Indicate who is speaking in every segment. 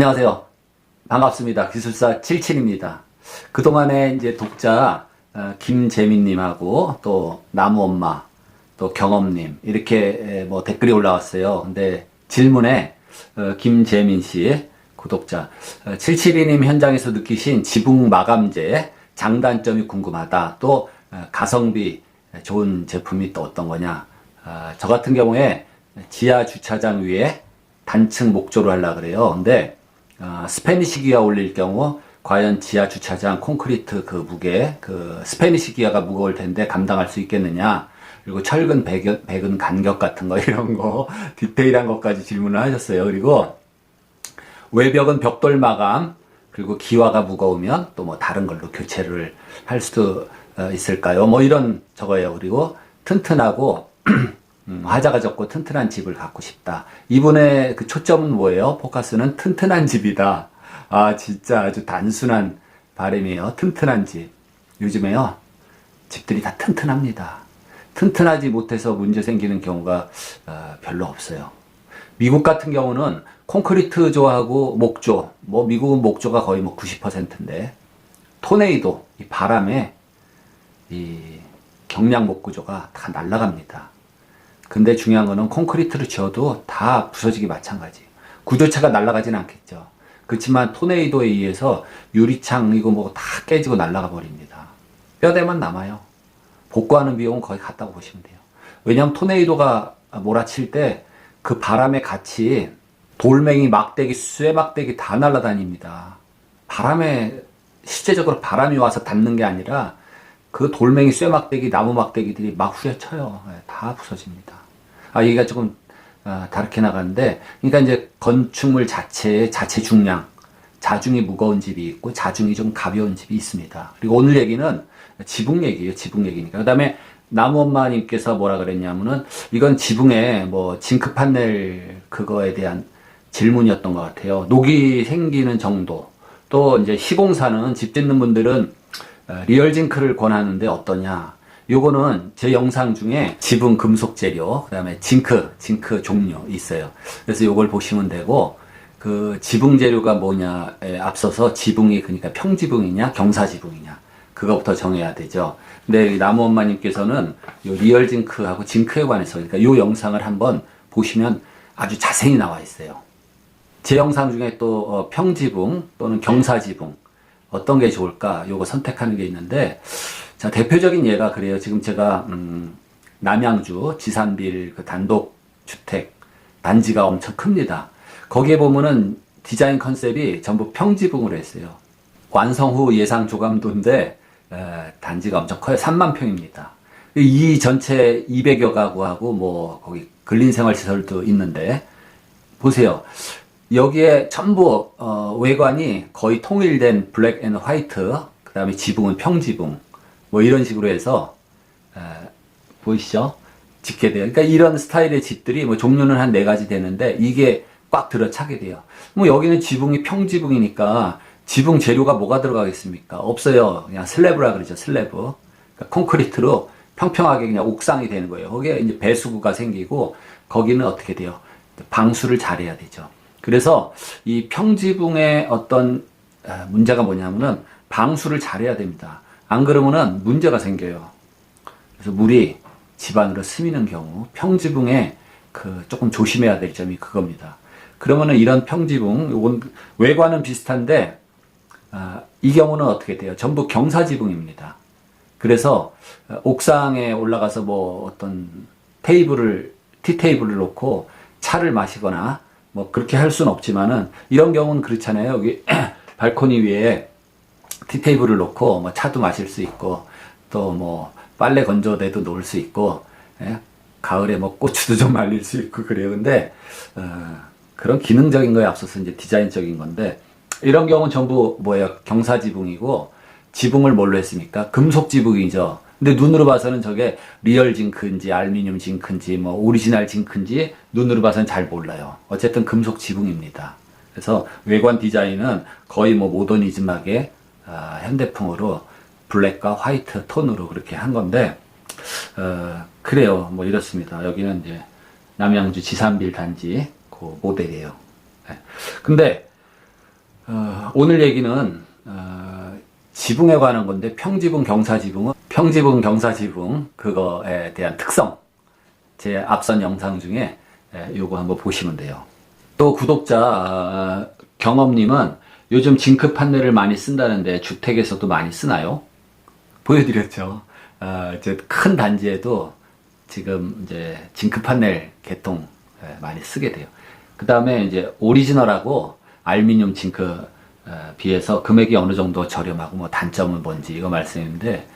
Speaker 1: 안녕하세요. 반갑습니다. 기술사 77입니다. 그동안에 이제 독자 김재민님하고 또 나무엄마 또 경험님 이렇게 뭐 댓글이 올라왔어요. 근데 질문에 김재민 씨 구독자 772님 현장에서 느끼신 지붕 마감재 장단점이 궁금하다. 또 가성비 좋은 제품이 또 어떤 거냐. 저 같은 경우에 지하 주차장 위에 단층 목조를 하려고 그래요. 근데 스패니시 기아 올릴 경우 과연 지하 주차장 콘크리트 그 무게, 그 스패니시 기아가 무거울 텐데 감당할 수 있겠느냐. 그리고 철근 배근 간격 같은 거 이런 거 디테일한 것까지 질문을 하셨어요. 그리고 외벽은 벽돌 마감, 그리고 기와가 무거우면 또 뭐 다른 걸로 교체를 할 수도 있을까요? 뭐 이런 저거예요. 그리고 튼튼하고 화자가 적고 튼튼한 집을 갖고 싶다. 이분의 그 초점은 뭐예요? 포커스는 튼튼한 집이다. 아, 진짜 아주 단순한 바람이에요. 튼튼한 집. 요즘에요, 집들이 다 튼튼합니다. 튼튼하지 못해서 문제 생기는 경우가 별로 없어요. 미국 같은 경우는 콘크리트조하고 목조, 뭐 미국은 목조가 거의 뭐 90%인데, 토네이도, 이 바람에 이 경량목 구조가 다 날아갑니다. 근데 중요한 거는 콘크리트를 지어도 다 부서지기 마찬가지. 구조차가 날아가진 않겠죠. 그렇지만 토네이도에 의해서 유리창 이거 뭐 다 깨지고 날아가 버립니다. 뼈대만 남아요. 복구하는 비용은 거의 같다고 보시면 돼요. 왜냐하면 토네이도가 몰아칠 때 그 바람에 같이 돌멩이, 막대기, 쇠막대기 다 날아다닙니다. 바람에 실제적으로 바람이 와서 닿는 게 아니라 그 돌멩이, 쇠막대기, 나무 막대기들이 막 후려쳐요. 다 부서집니다. 얘기가 조금 다르게 나가는데, 그러니까 이제 건축물 자체 중량, 자중이 무거운 집이 있고 자중이 좀 가벼운 집이 있습니다. 그리고 오늘 얘기는 지붕 얘기예요. 지붕 얘기니까. 그 다음에 나무엄마님께서 뭐라 그랬냐면은 이건 지붕에 뭐 징크 판넬 그거에 대한 질문이었던 것 같아요. 녹이 생기는 정도. 또 이제 시공사는 집 짓는 분들은 리얼 징크를 권하는데 어떠냐. 요거는 제 영상 중에 지붕 금속 재료, 그 다음에 징크 종류 있어요. 그래서 요걸 보시면 되고, 그 지붕 재료가 뭐냐에 앞서서 지붕이 그러니까 평지붕이냐 경사지붕이냐 그거부터 정해야 되죠. 근데 나무엄마님께서는 요 리얼 징크하고 징크에 관해서, 그러니까 요 영상을 한번 보시면 아주 자세히 나와 있어요. 제 영상 중에 또 평지붕 또는 경사지붕 어떤 게 좋을까 요거 선택하는 게 있는데, 자, 대표적인 예가 그래요. 지금 제가 남양주 지산빌 그 단독주택 단지가 엄청 큽니다. 거기에 보면은 디자인 컨셉이 전부 평지붕으로 했어요. 완성 후 예상 조감도인데 단지가 엄청 커요. 3만 평입니다. 이 전체 200여 가구하고 뭐 거기 근린생활시설도 있는데 보세요. 여기에 전부 외관이 거의 통일된 블랙 앤 화이트, 그 다음에 지붕은 평지붕 뭐 이런 식으로 해서 보이시죠? 짓게 돼요. 그러니까 이런 스타일의 집들이 뭐 종류는 한 4가지 되는데 이게 꽉 들어차게 돼요. 뭐 여기는 지붕이 평지붕이니까 지붕 재료가 뭐가 들어가겠습니까? 없어요. 그냥 슬래브라 그러죠. 슬래브. 그러니까 콘크리트로 평평하게 그냥 옥상이 되는 거예요. 거기에 이제 배수구가 생기고 거기는 어떻게 돼요? 방수를 잘해야 되죠. 그래서 이 평지붕의 어떤 문제가 뭐냐면은 방수를 잘해야 됩니다. 안 그러면은 문제가 생겨요. 그래서 물이 집 안으로 스미는 경우 평지붕에 그 조금 조심해야 될 점이 그겁니다. 그러면은 이런 평지붕, 요건 외관은 비슷한데 이 경우는 어떻게 돼요? 전부 경사지붕입니다. 그래서 옥상에 올라가서 뭐 어떤 티테이블을 놓고 차를 마시거나 뭐 그렇게 할 수는 없지만은 이런 경우는 그렇잖아요. 여기 발코니 위에 티테이블을 놓고 뭐 차도 마실 수 있고 또 뭐 빨래 건조대도 놓을 수 있고, 예? 가을에 뭐 고추도 좀 말릴 수 있고 그래요. 근데 그런 기능적인 거에 앞서서 이제 디자인적인 건데, 이런 경우는 전부 뭐예요? 경사지붕이고, 지붕을 뭘로 했습니까? 금속 지붕이죠. 근데 눈으로 봐서는 저게 리얼 징크인지 알루미늄 징크인지 뭐 오리지널 징크인지 눈으로 봐서는 잘 몰라요. 어쨌든 금속 지붕입니다. 그래서 외관 디자인은 거의 뭐 모더니즘하게 현대풍으로 블랙과 화이트 톤으로 그렇게 한 건데, 그래요. 뭐 이렇습니다. 여기는 이제 남양주 지산빌 단지 그 모델이에요. 네. 근데 오늘 얘기는 지붕에 관한 건데 평지붕, 경사지붕 그거에 대한 특성 제 앞선 영상 중에 요거 한번 보시면 돼요. 또 구독자 경험님은 요즘 징크 판넬을 많이 쓴다는데 주택에서도 많이 쓰나요? 보여드렸죠. 이제 큰 단지에도 지금 이제 징크 판넬 개통 많이 쓰게 돼요. 그 다음에 이제 오리지널하고 알루미늄 징크 비해서 금액이 어느 정도 저렴하고 뭐 단점은 뭔지 이거 말씀인데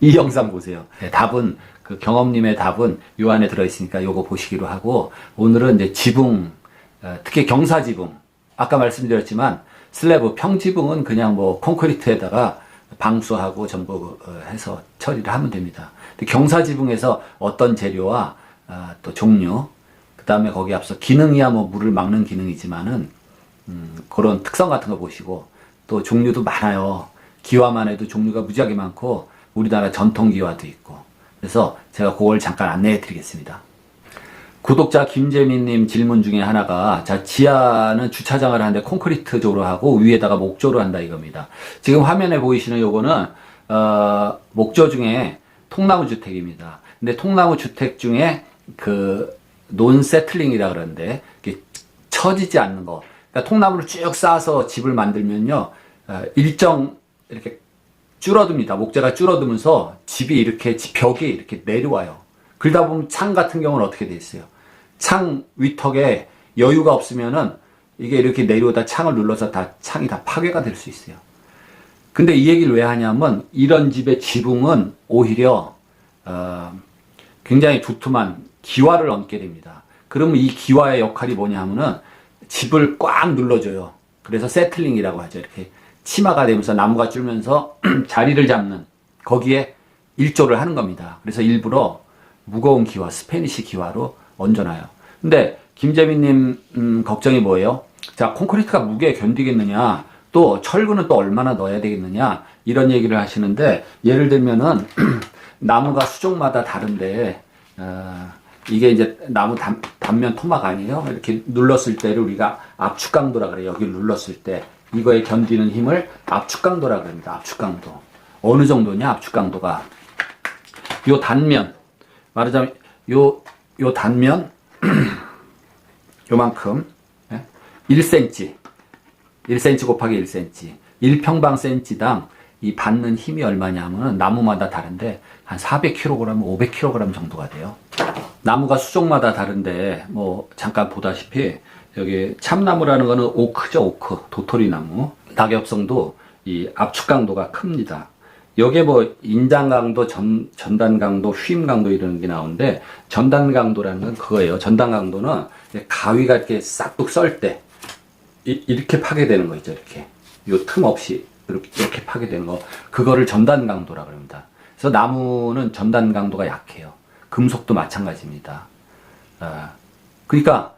Speaker 1: 이 영상 보세요. 답은 그 경험님의 답은 요 안에 들어있으니까 요거 보시기로 하고, 오늘은 이제 지붕, 특히 경사지붕, 아까 말씀드렸지만 슬래브, 평지붕은 그냥 뭐 콘크리트에다가 방수하고 전부 해서 처리를 하면 됩니다. 근데 경사지붕에서 어떤 재료와 또 종류, 그 다음에 거기 앞서 기능이야 뭐 물을 막는 기능이지만은 그런 특성 같은 거 보시고, 또 종류도 많아요. 기와만 해도 종류가 무지하게 많고 우리나라 전통 기와도 있고, 그래서 제가 그걸 잠깐 안내해 드리겠습니다. 구독자 김재민님 질문 중에 하나가, 자, 지하는 주차장을 하는데 콘크리트조로 하고 위에다가 목조로 한다 이겁니다. 지금 화면에 보이시는 요거는 목조 중에 통나무 주택입니다. 근데 통나무 주택 중에 그 논세틀링이라 그러는데 이게 처지지 않는 거, 그러니까 통나무를 쭉 쌓아서 집을 만들면요 일정 이렇게 줄어듭니다. 목재가 줄어들면서 집이 이렇게 벽이 이렇게 내려와요. 그러다 보면 창 같은 경우는 어떻게 돼 있어요? 창 위턱에 여유가 없으면은 이게 이렇게 내려오다 창을 눌러서 창이 다 파괴가 될 수 있어요. 근데 이 얘기를 왜 하냐면, 이런 집의 지붕은 오히려 굉장히 두툼한 기와를 얹게 됩니다. 그러면 이 기와의 역할이 뭐냐 하면은 집을 꽉 눌러줘요. 그래서 세틀링이라고 하죠. 이렇게 치마가 되면서 나무가 줄면서 자리를 잡는, 거기에 일조를 하는 겁니다. 그래서 일부러 무거운 기와, 스페니시 기와로 얹어놔요. 근데 김재민님 걱정이 뭐예요? 자, 콘크리트가 무게에 견디겠느냐, 또 철근은 또 얼마나 넣어야 되겠느냐, 이런 얘기를 하시는데, 예를 들면은 나무가 수종마다 다른데 이게 이제 나무 단면 토막 아니에요? 이렇게 눌렀을 때를 우리가 압축 강도라 그래요. 여기를 눌렀을 때 이거에 견디는 힘을 압축 강도라 그럽니다. 압축 강도. 어느 정도냐, 압축 강도가? 요 단면, 말하자면 요 단면 요만큼, 1cm 1cm 곱하기 1cm 1평방 cm당 이 받는 힘이 얼마냐면은 나무마다 다른데 한 400kg, 500kg 정도가 돼요. 나무가 수종마다 다른데 뭐 잠깐 보다시피 여기 참나무라는 거는 오크죠. 오크, 도토리 나무. 낙엽성도 이 압축 강도가 큽니다. 여기에 뭐 인장 강도, 전단 강도, 휘임 강도 이런 게 나오는데, 전단 강도라는 건 그거예요. 전단 강도는 가위가 이렇게 싹둑 썰 때 이렇게 파괴되는 거 있죠. 이렇게 요 틈 없이 이렇게 파괴되는 거, 그거를 전단 강도라 그럽니다. 그래서 나무는 전단 강도가 약해요. 금속도 마찬가지입니다. 그러니까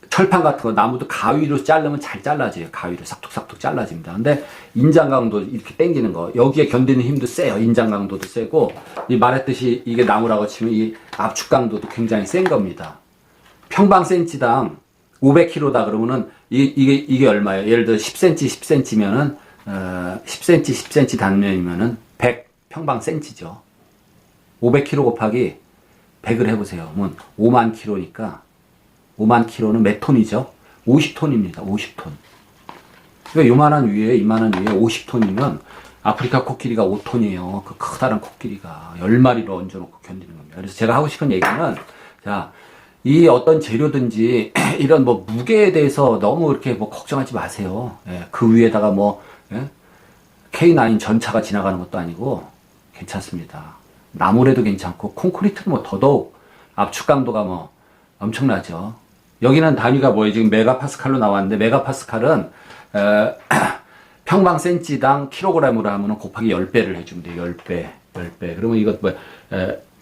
Speaker 1: 철판 같은 거, 나무도 가위로 자르면 잘 잘라져요. 가위로 싹둑싹둑 잘라집니다. 근데 인장 강도 이렇게 당기는 거, 여기에 견디는 힘도 세요. 인장 강도도 세고, 이 말했듯이 이게 나무라고 치면 이 압축 강도도 굉장히 센 겁니다. 평방 센치당 500kg다 그러면은 이게 얼마예요? 예를 들어 10cm 10cm면은 10cm 10cm 단면이면은 100 평방 센치죠. 500kg 곱하기 100을 해보세요. 그러면 5만 kg니까 5만 kg는 몇 톤이죠? 50톤입니다. 50톤. 그러니까 요만한 위에, 이만한 위에 50톤이면 아프리카 코끼리가 5톤이에요. 그 커다란 코끼리가 10마리로 얹어놓고 견디는 겁니다. 그래서 제가 하고 싶은 얘기는, 자, 이 어떤 재료든지 이런 뭐 무게에 대해서 너무 이렇게 뭐 걱정하지 마세요. 예, 그 위에다가 뭐 K9 전차가 지나가는 것도 아니고 괜찮습니다. 나무래도 괜찮고, 콘크리트는 뭐 더더욱 압축 강도가 뭐 엄청나죠. 여기는 단위가 뭐예요? 지금 메가파스칼로 나왔는데, 메가파스칼은 평방 센치당 킬로그램으로 하면 곱하기 10배를 해주면 돼요. 10배. 그러면 이것 뭐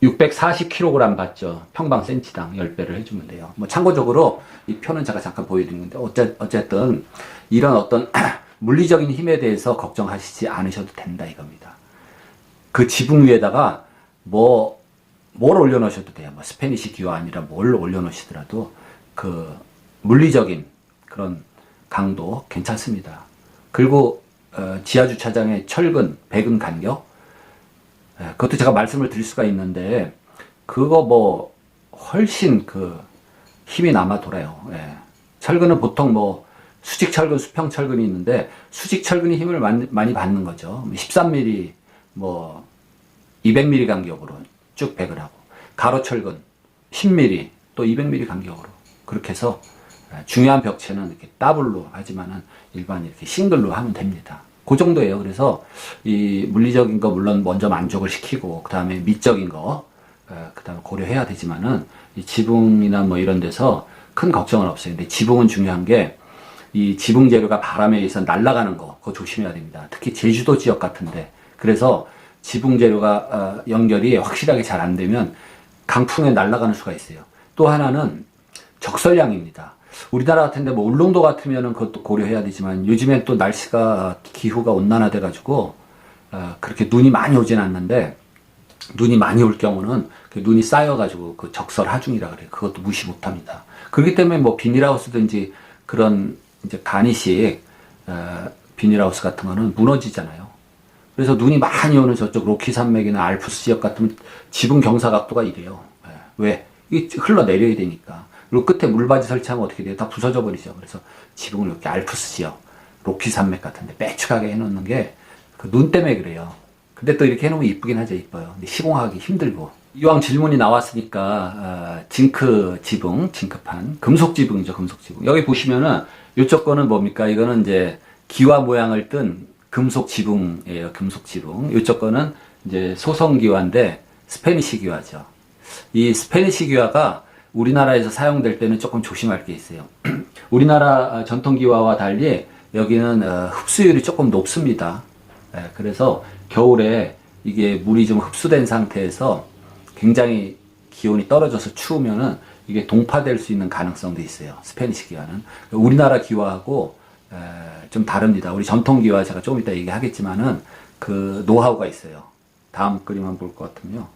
Speaker 1: 640kg 받죠. 평방 센치당 10배를 해주면 돼요. 뭐 참고적으로 이 표는 제가 잠깐 보여드린 건데, 어쨌든 이런 어떤 물리적인 힘에 대해서 걱정하시지 않으셔도 된다 이겁니다. 그 지붕 위에다가 뭘 올려놓으셔도 돼요. 뭐 스페니시 기와 아니라 뭘 올려놓으시더라도 그 물리적인 그런 강도 괜찮습니다. 그리고 지하주차장의 철근, 배근 간격, 그것도 제가 말씀을 드릴 수가 있는데 그거 뭐 훨씬 그 힘이 남아 돌아요. 예. 철근은 보통 뭐 수직철근, 수평철근이 있는데 수직철근이 힘을 많이 받는 거죠. 13mm, 뭐 200mm 간격으로 쭉 배근을 하고, 가로철근 10mm, 또 200mm 간격으로 그렇게 해서 중요한 벽체는 이렇게 더블로 하지만은 일반 이렇게 싱글로 하면 됩니다. 그 정도예요. 그래서 이 물리적인 거 물론 먼저 만족을 시키고 그 다음에 미적인 거 그 다음에 고려해야 되지만은 이 지붕이나 뭐 이런 데서 큰 걱정은 없어요. 근데 지붕은 중요한 게 이 지붕 재료가 바람에 의해서 날아가는 거 그거 조심해야 됩니다. 특히 제주도 지역 같은데 그래서 지붕 재료가 연결이 확실하게 잘 안 되면 강풍에 날아가는 수가 있어요. 또 하나는 적설량입니다. 우리나라 같은데 뭐 울릉도 같으면은 그것도 고려해야 되지만 요즘엔 또 날씨가 기후가 온난화돼 가지고 그렇게 눈이 많이 오진 않는데 눈이 많이 올 경우는 그 눈이 쌓여 가지고 그 적설 하중이라 그래요. 그것도 무시 못 합니다. 그렇기 때문에 뭐 비닐하우스든지 그런 이제 간이식 비닐하우스 같은 거는 무너지잖아요. 그래서 눈이 많이 오는 저쪽 로키 산맥이나 알프스 지역 같으면 지붕 경사각도가 이래요. 왜? 이게 흘러내려야 되니까. 그리고 끝에 물바지 설치하면 어떻게 돼요? 다 부서져 버리죠. 그래서 지붕을 이렇게 알프스 지역, 로키 산맥 같은데 빼쭉하게 해놓는 게 그 눈 때문에 그래요. 근데 또 이렇게 해놓으면 이쁘긴 하죠. 이뻐요. 근데 시공하기 힘들고. 이왕 질문이 나왔으니까 징크 지붕, 징크판, 금속 지붕이죠. 금속 지붕. 여기 보시면은 이쪽 거는 뭡니까? 이거는 이제 기와 모양을 뜬 금속 지붕이에요. 금속 지붕. 이쪽 거는 이제 소성 기와인데 스페니시 기와죠. 이 스페니시 기와가 우리나라에서 사용될 때는 조금 조심할 게 있어요. 우리나라 전통 기와와 달리 여기는 흡수율이 조금 높습니다. 그래서 겨울에 이게 물이 좀 흡수된 상태에서 굉장히 기온이 떨어져서 추우면은 이게 동파될 수 있는 가능성도 있어요. 스페니시 기와는. 우리나라 기와하고 좀 다릅니다. 우리 전통 기와 제가 조금 이따 얘기하겠지만은 그 노하우가 있어요. 다음 그림 한번 볼 것 같으면요.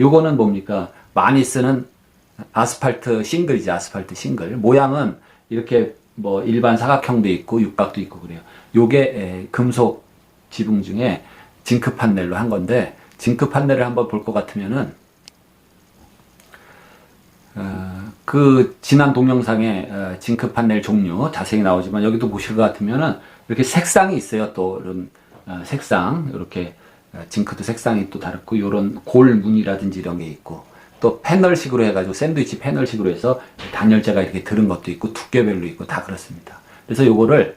Speaker 1: 요거는 뭡니까? 많이 쓰는 아스팔트 싱글이지, 아스팔트 싱글. 모양은 이렇게 뭐 일반 사각형도 있고 육각도 있고 그래요. 요게 금속 지붕 중에 징크 판넬로 한 건데, 징크 판넬을 한번 볼 것 같으면은 그 지난 동영상에 징크 판넬 종류 자세히 나오지만 여기도 보실 것 같으면은 이렇게 색상이 있어요. 또 이런 색상, 이렇게 징크도 색상이 또 다르고 이런 골 무늬라든지 이런 게 있고, 또 패널식으로 해가지고 샌드위치 패널식으로 해서 단열재가 이렇게 들은 것도 있고 두께별로 있고 다 그렇습니다. 그래서 요거를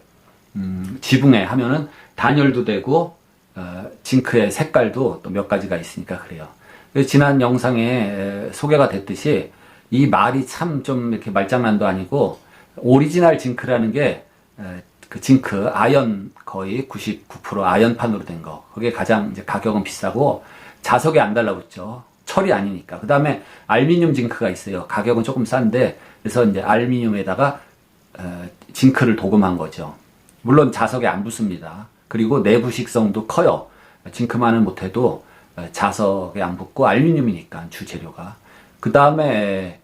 Speaker 1: 지붕에 하면은 단열도 되고 징크의 색깔도 또 몇 가지가 있으니까 그래요. 그래서 지난 영상에 소개가 됐듯이 이 말이 참 좀 이렇게 말장난도 아니고 오리지널 징크라는 게 그 징크 아연 거의 99% 아연판으로 된 거. 그게 가장 이제 가격은 비싸고 자석에 안 달라붙죠. 철이 아니니까. 그 다음에 알루미늄 징크가 있어요. 가격은 조금 싼데 그래서 이제 알루미늄에다가 징크를 도금한 거죠. 물론 자석에 안 붙습니다. 그리고 내부 식성도 커요. 징크만은 못해도 자석에 안 붙고 알루미늄이니까 주재료가. 그 다음에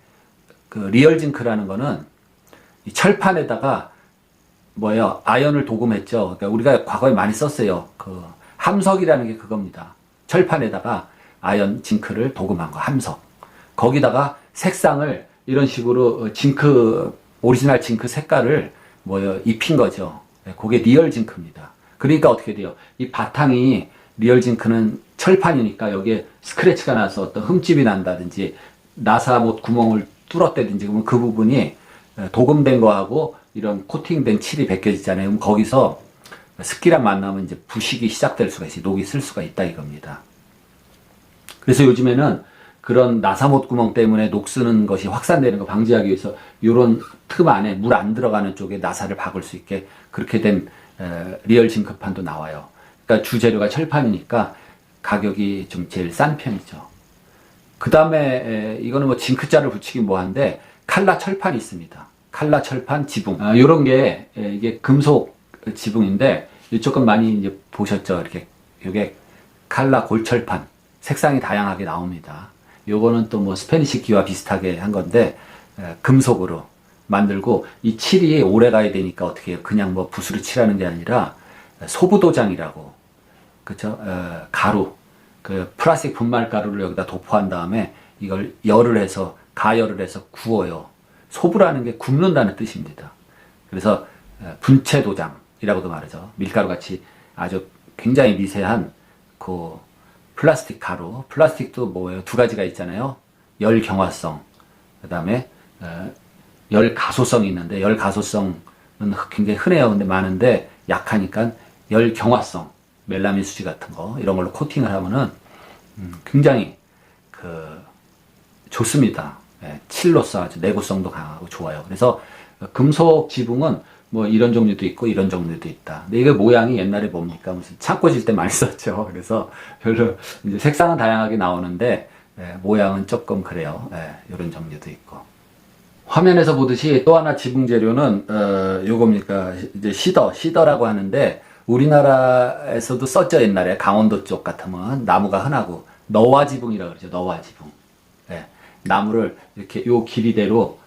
Speaker 1: 그 리얼 징크라는 거는 이 철판에다가 뭐예요? 아연을 도금했죠. 그러니까 우리가 과거에 많이 썼어요. 그 함석이라는 게 그겁니다. 철판에다가 아연 징크를 도금한 거, 함석. 거기다가 색상을 이런 식으로 징크, 오리지널 징크 색깔을 뭐예요? 입힌 거죠. 그게 리얼 징크입니다. 그러니까 어떻게 돼요? 이 바탕이 리얼 징크는 철판이니까 여기에 스크래치가 나서 어떤 흠집이 난다든지 나사못 구멍을 뚫었다든지 그러면 그 부분이 도금된 거하고 이런 코팅된 칠이 벗겨지잖아요. 그럼 거기서 습기랑 만나면 이제 부식이 시작될 수가 있어요. 녹이 쓸 수가 있다 이겁니다. 그래서 요즘에는 그런 나사못 구멍 때문에 녹 쓰는 것이 확산되는 거 방지하기 위해서 이런 틈 안에 물 안 들어가는 쪽에 나사를 박을 수 있게 그렇게 된 리얼 징크판도 나와요. 그러니까 주재료가 철판이니까 가격이 좀 제일 싼 편이죠. 그 다음에 이거는 뭐 징크자를 붙이긴 뭐한데 칼라 철판이 있습니다. 칼라 철판 지붕. 요런 게 이게 금속 지붕인데 이쪽 건 많이 이제 보셨죠. 이렇게 요게 칼라 골철판. 색상이 다양하게 나옵니다. 요거는 또 뭐 스페니시 기와 비슷하게 한 건데 금속으로 만들고 이 칠이 오래 가야 되니까 어떻게 해요? 그냥 뭐 붓으로 칠하는 게 아니라 소부도장이라고, 그쵸? 가루, 그 플라스틱 분말 가루를 여기다 도포한 다음에 이걸 열을 해서 가열을 해서 구워요. 소부라는 게 굽는다는 뜻입니다. 그래서 분체 도장이라고도 말하죠. 밀가루 같이 아주 굉장히 미세한 그 플라스틱 가루. 플라스틱도 뭐예요? 두 가지가 있잖아요. 열 경화성, 그 다음에 열 가소성이 있는데, 열 가소성은 굉장히 흔해요. 근데 많은데 약하니까 열 경화성, 멜라민 수지 같은 거 이런 걸로 코팅을 하면은 굉장히 좋습니다. 예, 칠로서 아주 내구성도 강하고 좋아요. 그래서 금속 지붕은 뭐 이런 종류도 있고 이런 종류도 있다. 근데 이게 모양이 옛날에 뭡니까? 무슨 창고 질 때 많이 썼죠. 그래서 별로 이제 색상은 다양하게 나오는데 모양은 조금 그래요. 이런 종류도 있고. 화면에서 보듯이 또 하나 지붕 재료는 요겁니까? 이제 시더라고 하는데 우리나라에서도 썼죠. 옛날에 강원도 쪽 같으면 나무가 흔하고 너와 지붕이라고 그러죠. 너와 지붕. 나무를 이렇게 요 길이대로,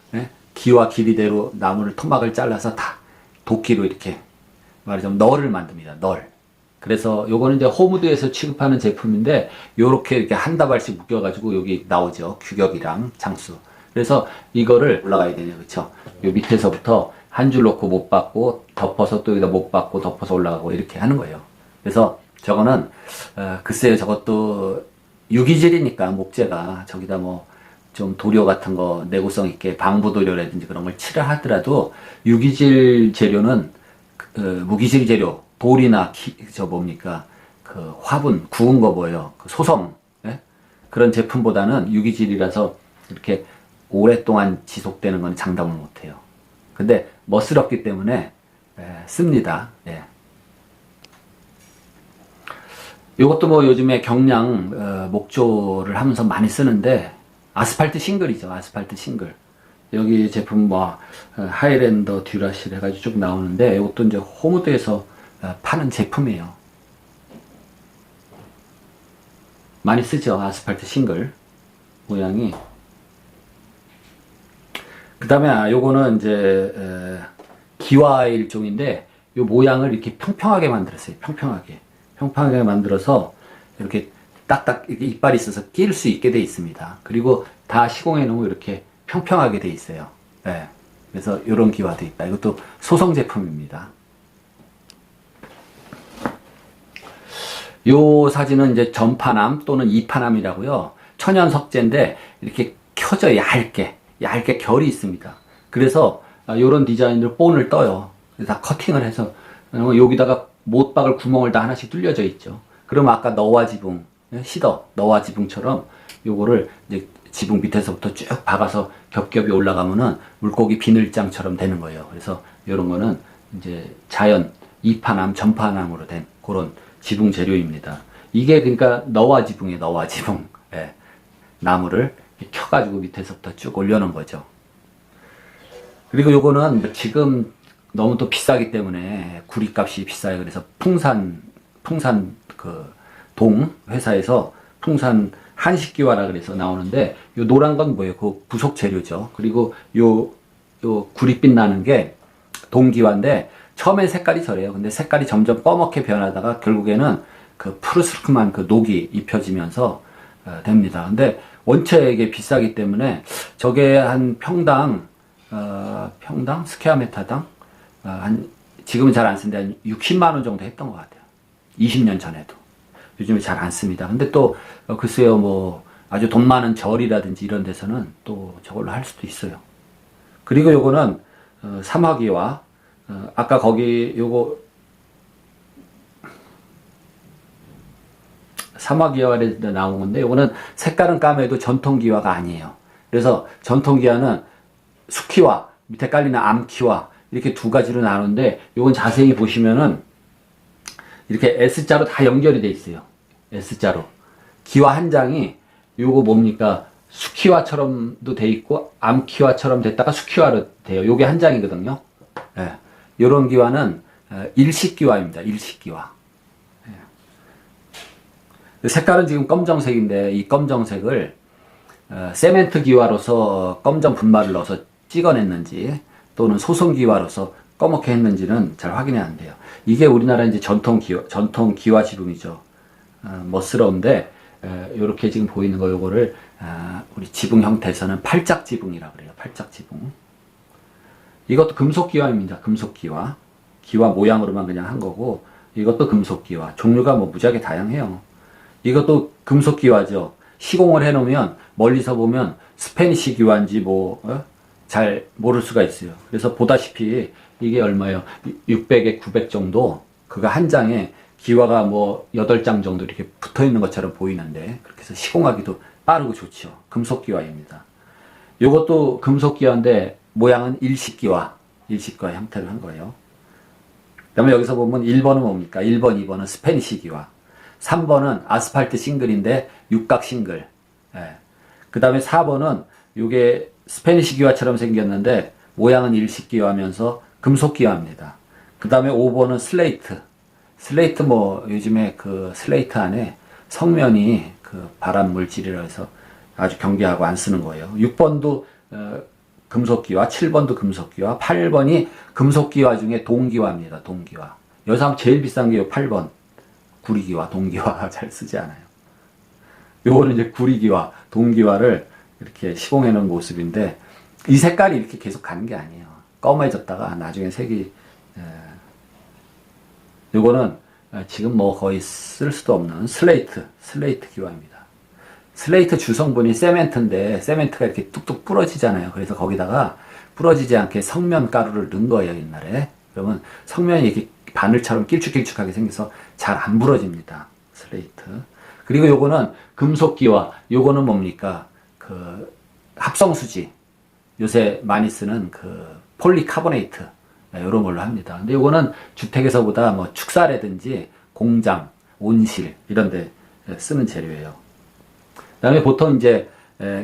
Speaker 1: 기와 길이대로 나무를 토막을 잘라서 다 도끼로 이렇게 말하자면 널을 만듭니다. 널. 그래서 요거는 이제 호무드에서 취급하는 제품인데 요렇게 이렇게 한 다발씩 묶여가지고 여기 나오죠. 규격이랑 장수. 그래서 이거를 올라가야 되냐, 그쵸? 요 밑에서부터 한 줄 놓고 못 받고 덮어서 또 여기다 못 받고 덮어서 올라가고 이렇게 하는 거예요. 그래서 저거는 글쎄요, 저것도 유기질이니까 목재가 저기다 뭐 좀 도료 같은 거 내구성 있게 방부 도료라든지 그런 걸 칠을 하더라도 유기질 재료는 무기질 재료 돌이나 저 뭡니까 그 화분 구운 거 뭐예요, 그 소성, 그런 제품보다는 유기질이라서 이렇게 오랫동안 지속되는 건 장담을 못해요. 근데 멋스럽기 때문에 씁니다. 이것도 뭐 요즘에 경량 목조를 하면서 많이 쓰는데 아스팔트 싱글이죠. 아스팔트 싱글. 여기 제품 뭐 하이랜더 듀라실 해가지고 쭉 나오는데 이것도 이제 호무드에서 파는 제품이에요. 많이 쓰죠. 아스팔트 싱글 모양이. 그 다음에 요거는 이제 기와 일종인데 요 모양을 이렇게 평평하게 만들었어요. 평평하게 만들어서 이렇게 딱딱 이렇게 이빨이 있어서 끼울 수 있게 돼 있습니다. 그리고 다 시공해 놓으면 이렇게 평평하게 돼 있어요. 그래서 이런 기와도 있다. 이것도 소성 제품입니다. 요 사진은 이제 전파남 또는 이파남이라고요. 천연 석재인데 이렇게 켜져 얇게 결이 있습니다. 그래서 요런 디자인으로 본을 떠요. 다 커팅을 해서 여기다가 못 박을 구멍을 다 하나씩 뚫려져 있죠. 그러면 아까 너와 지붕, 너와 지붕처럼 요거를 이제 지붕 밑에서부터 쭉 박아서 겹겹이 올라가면은 물고기 비늘장처럼 되는 거예요. 그래서 요런 거는 이제 자연 이파남, 전파남으로 된 그런 지붕 재료입니다. 이게 그러니까 너와 지붕이에요. 너와 지붕. 나무를 켜가지고 밑에서부터 쭉 올려놓은 거죠. 그리고 요거는 지금 너무 또 비싸기 때문에 구리값이 비싸요. 그래서 풍산 그 동 회사에서 풍산 한식기와라 그래서 나오는데 요 노란 건 뭐예요? 그 부속 재료죠. 그리고 요 구릿빛 나는 게 동기와인데 처음엔 색깔이 저래요. 근데 색깔이 점점 검게 변하다가 결국에는 그 푸르스름한 그 녹이 입혀지면서 됩니다. 근데 원체 이게 비싸기 때문에 저게 한 평당 스퀘어미터당 한 지금은 잘 안 쓰는데 한 60만 원 정도 했던 것 같아요. 20년 전에도. 요즘에 잘 안 씁니다. 근데 또 글쎄요, 뭐 아주 돈 많은 절이라든지 이런 데서는 또 저걸로 할 수도 있어요. 그리고 요거는 삼화기와 아까 거기 요거 삼화기와에 나온 건데 요거는 색깔은 까매도 전통기와가 아니에요. 그래서 전통기와는 수키와 밑에 깔리는 암키와 이렇게 두 가지로 나누는데 요건 자세히 보시면은 이렇게 S자로 다 연결이 돼 있어요. S자로. 기와 한 장이 요거 뭡니까? 수키와처럼도 돼 있고 암키와처럼 됐다가 수키와로 돼요. 요게 한 장이거든요. 요런 기와는 일식기와입니다. 일식기와. 색깔은 지금 검정색인데 이 검정색을 세멘트 기와로서 검정 분말을 넣어서 찍어냈는지 또는 소송기와로서 꺼멓게 했는지는 잘 확인이 안 돼요. 이게 우리나라 이제 전통 기와 지붕이죠. 멋스러운데, 요렇게 지금 보이는 거, 요거를, 우리 지붕 형태에서는 팔짝 지붕이라고 그래요. 팔짝 지붕. 이것도 금속 기와입니다. 금속 기와. 기와 모양으로만 그냥 한 거고, 이것도 금속 기와. 종류가 뭐 무지하게 다양해요. 이것도 금속 기와죠. 시공을 해 놓으면, 멀리서 보면 스페니시 기와인지 잘 모를 수가 있어요. 그래서 보다시피 이게 얼마예요? 600에 900 정도, 그가 한 장에 기와가 8장 정도 이렇게 붙어 있는 것처럼 보이는데, 그렇게 해서 시공하기도 빠르고 좋죠. 금속 기와입니다. 요것도 금속 기와인데, 모양은 일식기와 형태로 한 거예요. 그 다음에 여기서 보면 1번은 뭡니까? 1번, 2번은 스페니시 기와. 3번은 아스팔트 싱글인데, 육각 싱글. 그 다음에 4번은 요게 스페니시 기와처럼 생겼는데, 모양은 일식기와면서 금속기와입니다. 그 다음에 5번은 슬레이트. 슬레이트 요즘에 그 슬레이트 안에 성면이 그 발암 물질이라 해서 아주 경계하고 안 쓰는 거예요. 6번도 금속기와, 7번도 금속기와, 8번이 금속기와 중에 동기와입니다. 동기와. 여기서 하면 제일 비싼 게 8번. 구리기와, 동기와 잘 쓰지 않아요. 요거는 이제 구리기와, 동기와를 이렇게 시공해 놓은 모습인데, 이 색깔이 이렇게 계속 가는 게 아니에요. 검해졌다가 나중에 색이, 요거는 지금 거의 쓸 수도 없는 슬레이트 기와입니다. 슬레이트 주성분이 세멘트인데, 세멘트가 이렇게 뚝뚝 부러지잖아요. 그래서 거기다가 부러지지 않게 성면 가루를 넣은 거예요, 옛날에. 그러면 성면이 이렇게 바늘처럼 길쭉길쭉하게 생겨서 잘 안 부러집니다. 슬레이트. 그리고 요거는 금속기와, 요거는 뭡니까? 그 합성수지. 요새 많이 쓰는 그 폴리카보네이트. 이런 걸로 합니다. 근데 요거는 주택에서보다 축사라든지 공장, 온실 이런 데 쓰는 재료예요. 그 다음에 보통 이제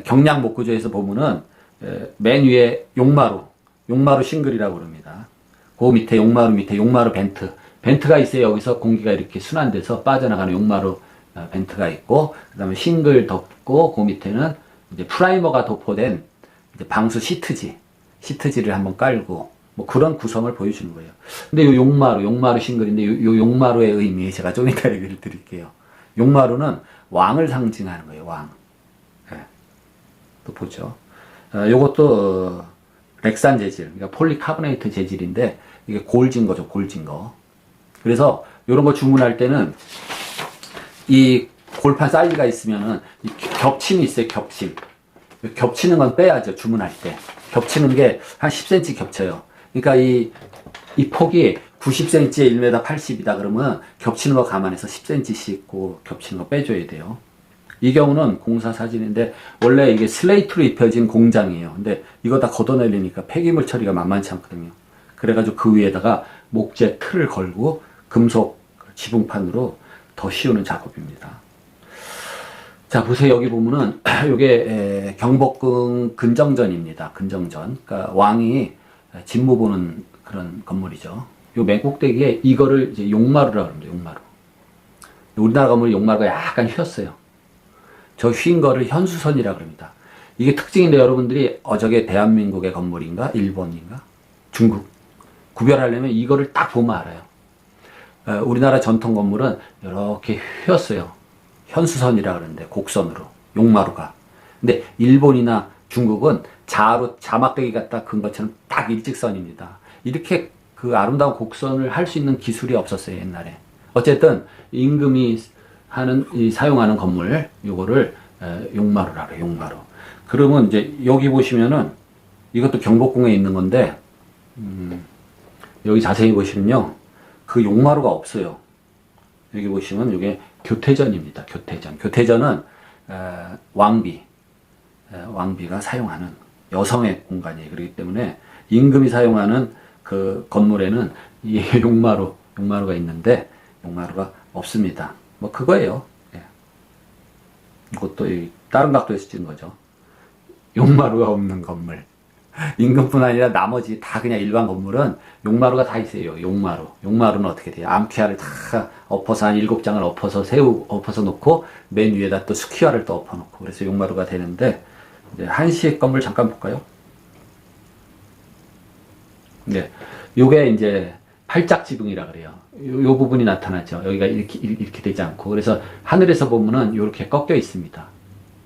Speaker 1: 경량 목구조에서 보면은 맨 위에 용마루 싱글이라고 그럽니다. 그 밑에 용마루 벤트가 있어요. 여기서 공기가 이렇게 순환돼서 빠져나가는 용마루 벤트가 있고, 그 다음에 싱글 덮고, 그 밑에는 이제 프라이머가 도포된 이제 방수 시트지를 한번 깔고, 그런 구성을 보여주는 거예요. 근데 요 용마루 싱글인데, 요 용마루의 의미, 제가 좀 이따 얘기를 드릴게요. 용마루는 왕을 상징하는 거예요, 왕. 또 보죠. 요것도, 렉산 재질, 그러니까 폴리카보네이트 재질인데, 이게 골진 거죠, 골진 거. 그래서, 요런 거 주문할 때는, 이 골판 사이즈가 있으면은, 이 겹침이 있어요, 겹침. 겹치는 건 빼야죠, 주문할 때. 겹치는 게 한 10cm 겹쳐요. 그러니까 이 폭이 90cm에 1m 80이다 그러면 겹치는 거 감안해서 10cm씩 겹치는 거 빼줘야 돼요. 이 경우는 공사 사진인데, 원래 이게 슬레이트로 입혀진 공장이에요. 근데 이거 다 걷어내리니까 폐기물 처리가 만만치 않거든요. 그래가지고 그 위에다가 목재 틀을 걸고 금속 지붕판으로 더 씌우는 작업입니다. 자, 보세요. 여기 보면은, 요게, 경복궁 근정전입니다. 근정전. 그러니까 왕이 진무 보는 그런 건물이죠. 요 맨 꼭대기에 이거를 이제 용마루라고 합니다. 용마루. 우리나라 건물 용마루가 약간 휘었어요. 저 휜 거를 현수선이라고 합니다. 이게 특징인데, 여러분들이 저게 대한민국의 건물인가? 일본인가? 중국? 구별하려면 이거를 딱 보면 알아요. 우리나라 전통 건물은 이렇게 휘었어요. 현수선이라 그러는데, 곡선으로, 용마루가. 근데 일본이나 중국은 자막대기 갖다 근 것처럼 딱 일직선입니다. 이렇게 그 아름다운 곡선을 할 수 있는 기술이 없었어요, 옛날에. 어쨌든 임금이 사용하는 건물, 요거를 용마루라 그래요, 용마루. 그러면 이제 여기 보시면은 이것도 경복궁에 있는 건데, 여기 자세히 보시면요, 그 용마루가 없어요. 여기 보시면 이게 교태전입니다. 교태전은 왕비가 사용하는 여성의 공간이에요. 그렇기 때문에 임금이 사용하는 그 건물에는 이 용마루가 있는데, 용마루가 없습니다. 그거예요. 예. 이것도 다른 각도에서 찍은 거죠. 용마루가 없는 건물. 임금뿐 아니라 나머지 다 그냥 일반 건물은 용마루가 다 있어요. 용마루는 어떻게 돼요? 암퀴아를 다 엎어서 한 7장을 엎어서 놓고, 맨 위에다 또 수퀴아를 또 엎어 놓고, 그래서 용마루가 되는데, 이제 한식 건물 잠깐 볼까요? 네. 요게 이제 팔짝 지붕이라 그래요. 요 부분이 나타나죠. 여기가 이렇게 되지 않고. 그래서 하늘에서 보면은 요렇게 꺾여 있습니다.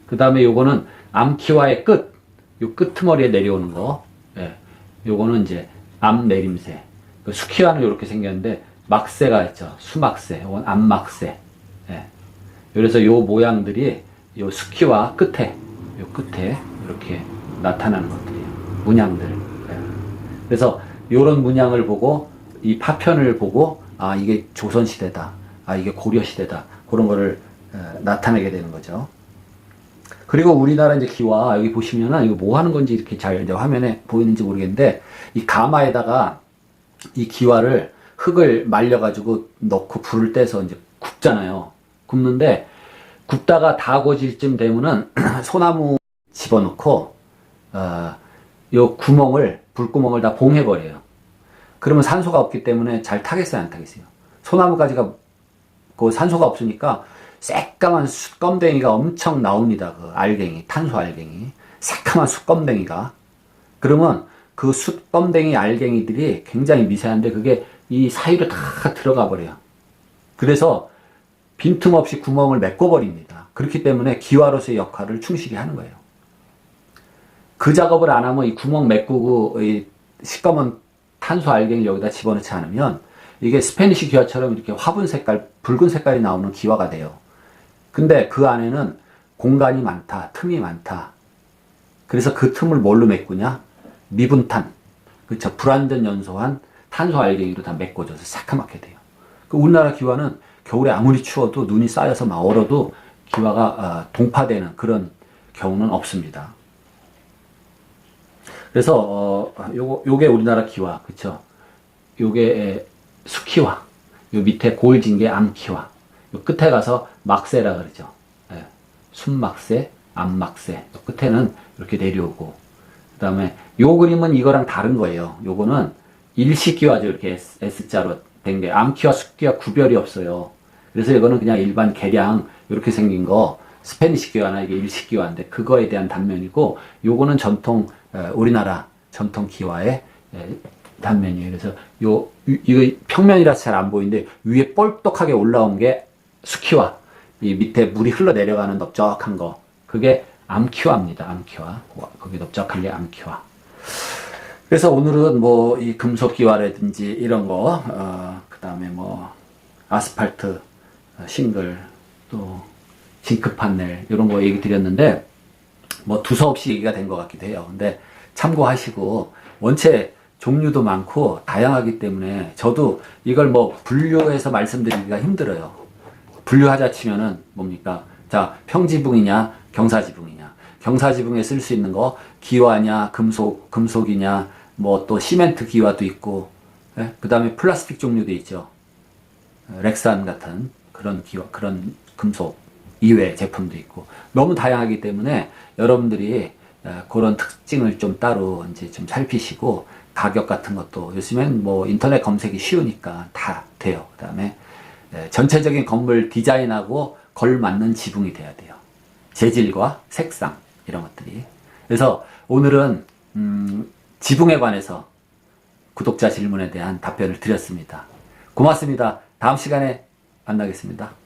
Speaker 1: 그 다음에 요거는 암키와의 끝, 요 끄트머리에 내려오는 거. 예. 요거는 이제 암 내림새. 그 수키와는 요렇게 생겼는데, 막새가 있죠. 수막새, 요건 암막새. 예. 그래서 요 모양들이 요 수키와 끝에, 요 끝에 이렇게 나타나는 것들이에요. 문양들. 예. 그래서 요런 문양을 보고, 이 파편을 보고, 아, 이게 조선시대다. 아, 이게 고려시대다. 그런 거를 나타내게 되는 거죠. 그리고 우리나라 이제 기와, 여기 보시면은, 이거 뭐 하는 건지 이렇게 잘 이제 화면에 보이는지 모르겠는데, 이 가마에다가 이 기와를 흙을 말려가지고 넣고 불을 떼서 이제 굽잖아요. 굽는데, 굽다가 다 고질 쯤 되면은, 소나무 집어넣고, 요 구멍을, 불구멍을 다 봉해버려요. 그러면 산소가 없기 때문에 잘 타겠어요, 안 타겠어요? 소나무 가지가 그 산소가 없으니까 새까만 숯검댕이가 엄청 나옵니다. 그 알갱이, 탄소 알갱이. 새까만 숯검댕이가. 그러면 그 숯검댕이 알갱이들이 굉장히 미세한데 그게 이 사이로 다 들어가 버려요. 그래서 빈틈없이 구멍을 메꿔버립니다. 그렇기 때문에 기와로서의 역할을 충실히 하는 거예요. 그 작업을 안 하면 이 구멍 메꾸고 이 시꺼먼 탄소 알갱이를 여기다 집어넣지 않으면 이게 스페니쉬 기와처럼 이렇게 화분 색깔, 붉은 색깔이 나오는 기와가 돼요. 근데 그 안에는 공간이 많다, 틈이 많다. 그래서 그 틈을 뭘로 메꾸냐? 미분탄, 그렇죠? 불완전 연소한 탄소 알갱이로 다 메꿔줘서 새카맣게 돼요. 그 우리나라 기와는 겨울에 아무리 추워도 눈이 쌓여서 막 얼어도 기와가 동파되는 그런 경우는 없습니다. 그래서 요게 우리나라 기와, 그쵸? 요게 수키와, 요 밑에 골진 게 암키와, 요 끝에 가서 막새라 그러죠. 예. 순막새, 암막새. 요 끝에는 이렇게 내려오고, 그 다음에 요 그림은 이거랑 다른 거예요. 요거는 일식기와죠. 이렇게 S자로 된 게. 암키와 수키와 구별이 없어요. 그래서 이거는 그냥 일반 개량, 이렇게 생긴 거, 스페니시 기와나 이게 일식 기와인데, 그거에 대한 단면이고, 요거는 전통, 우리나라 전통 기와의 단면이에요. 그래서 이거 평면이라서 잘 안 보이는데, 위에 뻘떡하게 올라온 게 수키와, 이 밑에 물이 흘러내려가는 넓적한 거, 그게 암키와입니다. 암키와. 거기 넓적한 게 암키와. 그래서 오늘은 뭐 이 금속 기와라든지 이런 거, 그 다음에 뭐 아스팔트, 싱글, 또 징크 판넬 이런 거 얘기 드렸는데 뭐 두서없이 얘기가 된 것 같기도 해요. 근데 참고하시고 원체 종류도 많고 다양하기 때문에 저도 이걸 뭐 분류해서 말씀드리기가 힘들어요. 분류하자 치면은 뭡니까? 자, 평지붕이냐, 경사지붕이냐. 경사지붕에 쓸 수 있는 거 기와냐, 금속이냐, 뭐 또 시멘트 기와도 있고, 예? 그 다음에 플라스틱 종류도 있죠. 렉산 같은 그런 기와, 그런 금속 이외 제품도 있고 너무 다양하기 때문에 여러분들이 그런 특징을 좀 따로 이제 좀 살피시고 가격 같은 것도 요즘엔 뭐 인터넷 검색이 쉬우니까 다 돼요. 그 다음에 전체적인 건물 디자인하고 걸맞는 지붕이 돼야 돼요. 재질과 색상 이런 것들이. 그래서 오늘은 지붕에 관해서 구독자 질문에 대한 답변을 드렸습니다. 고맙습니다. 다음 시간에 만나겠습니다.